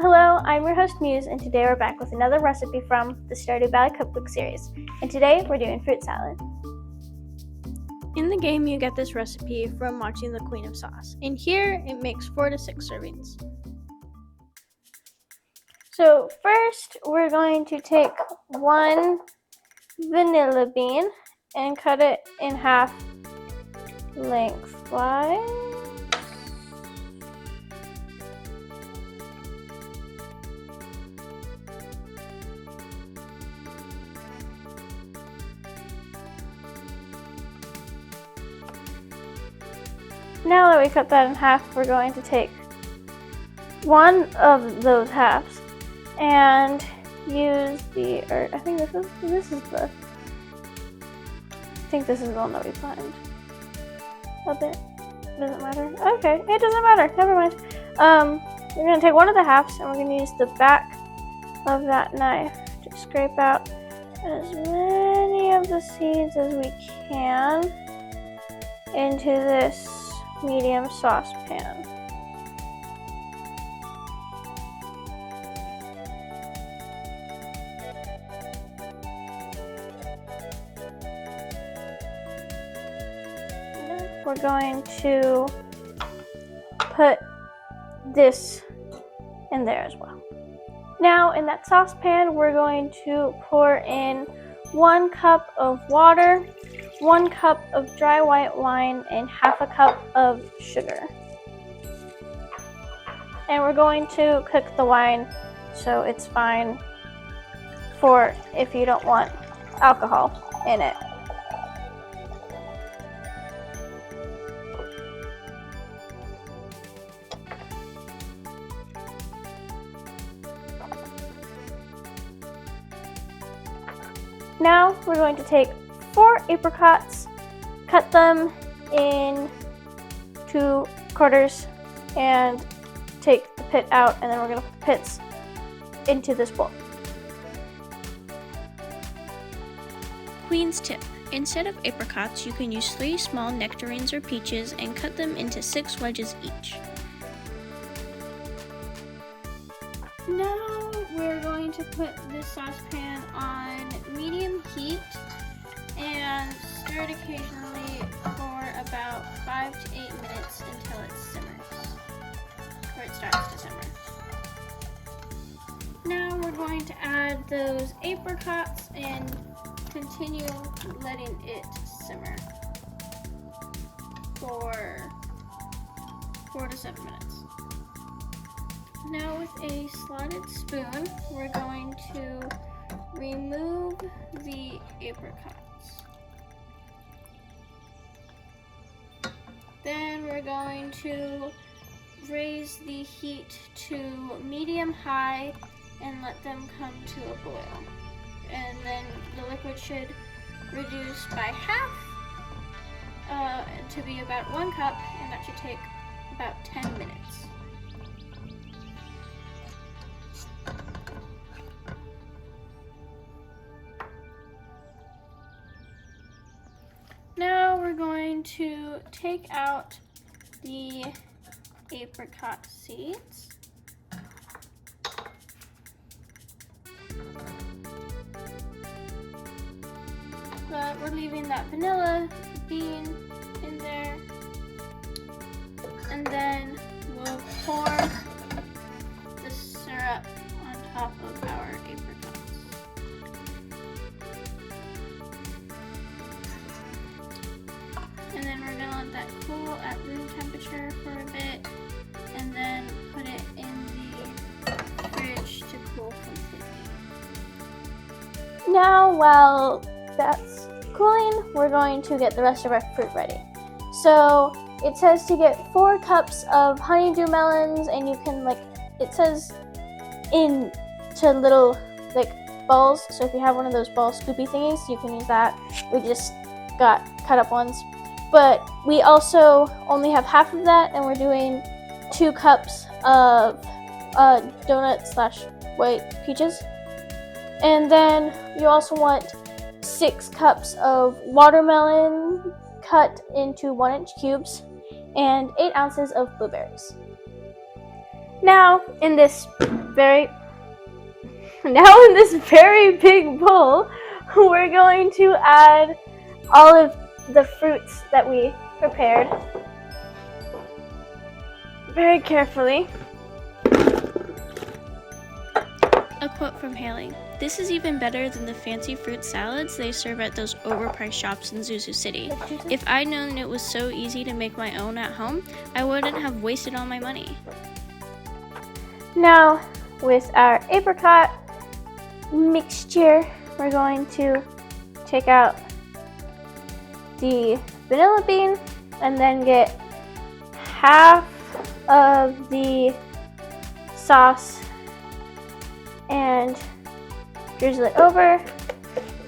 Hello, I'm your host Muse, and today we're back with another recipe from the Stardew Valley cookbook series. And today we're doing fruit salad. In the game, you get this recipe from watching the Queen of Sauce. In here, it makes 4 to 6 servings. So first, we're going to take one vanilla bean and cut it in half lengthwise. Now that we cut that in half, we're going to take one of those halves and use the, I think this is the one that we find. A bit. Doesn't matter. Okay, it doesn't matter. Never mind. We're gonna take one of the halves and we're gonna use the back of that knife to scrape out as many of the seeds as we can into this medium saucepan. We're going to put this in there as well. Now in that saucepan, we're going to pour in 1 cup of water, 1 cup of dry white wine, and half a cup of sugar. And we're going to cook the wine so it's fine for if you don't want alcohol in it. Now we're going to take 4 apricots, cut them in 2 quarters, and take the pit out, and then we're going to put the pits into this bowl. Queen's tip: instead of apricots, you can use 3 small nectarines or peaches and cut them into 6 wedges each. Now we're going to put this saucepan on medium heat and stir it occasionally for about 5 to 8 minutes until it simmers, or it starts to simmer. Now we're going to add those apricots and continue letting it simmer for 4 to 7 minutes. Now with a slotted spoon, we're going to remove the apricots. Then we're going to raise the heat to medium-high and let them come to a boil. And then the liquid should reduce by half to be about 1 cup, and that should take about 10 minutes. Now we're going to take out the apricot seeds. But we're leaving that vanilla bean in there. And then we'll pour the syrup on top of our apricots. And then we're gonna let that cool at room temperature for a bit, and then put it in the fridge to cool completely. Now, while that's cooling, we're going to get the rest of our fruit ready. So it says to get 4 cups of honeydew melons, and you can, it says into little balls. So if you have one of those ball scoopy thingies, you can use that. We just got cut up ones. But we also only have half of that, and we're doing 2 cups of donut/white peaches. And then you also want 6 cups of watermelon cut into 1-inch cubes, and 8 ounces of blueberries. Now in this very big bowl, we're going to add all of the fruits that we prepared very carefully. A quote from Haley. This is even better than the fancy fruit salads they serve at those overpriced shops in Zuzu City. If I'd known it was so easy to make my own at home, I wouldn't have wasted all my money. Now, with our apricot mixture, we're going to take out the vanilla bean and then get half of the sauce and drizzle it over,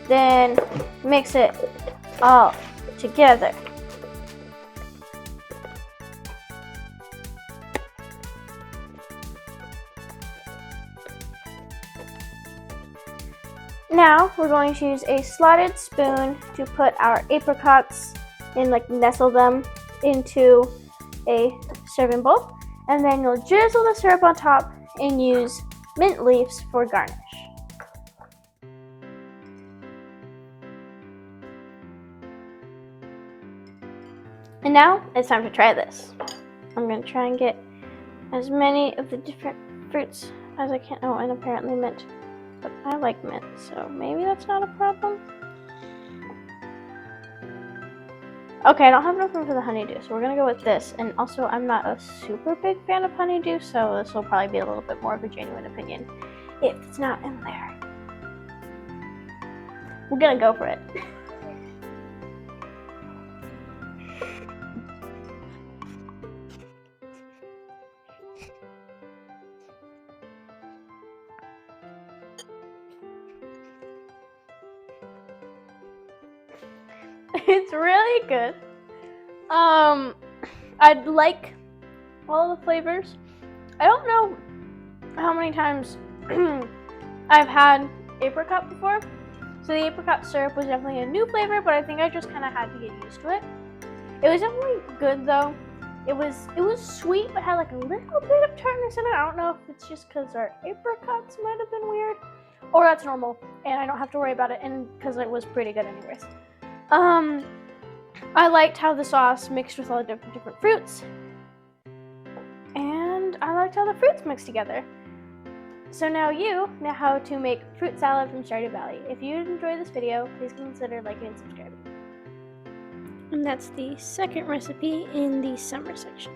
then mix it all together. Now we're going to use a slotted spoon to put our apricots and nestle them into a serving bowl, and then you'll drizzle the syrup on top and use mint leaves for garnish. And now it's time to try this. I'm going to try and get as many of the different fruits as I can. Oh, and apparently mint. But I like mint, so maybe that's not a problem. Okay, I don't have enough room for the honeydew, so we're gonna go with this. And also, I'm not a super big fan of honeydew, so this will probably be a little bit more of a genuine opinion if it's not in there. We're gonna go for it. It's really good. I'd like all the flavors. I don't know how many times I've had apricot before, so the apricot syrup was definitely a new flavor, but I think I just kind of had to get used to it. It was definitely good though. It was sweet, but had a little bit of tartness in it. I don't know if it's just because our apricots might have been weird, or that's normal, and I don't have to worry about it, and because it was pretty good anyways. I liked how the sauce mixed with all the different fruits, and I liked how the fruits mixed together. So now you know how to make fruit salad from Stardew Valley. If you enjoyed this video, please consider liking and subscribing. And that's the second recipe in the summer section.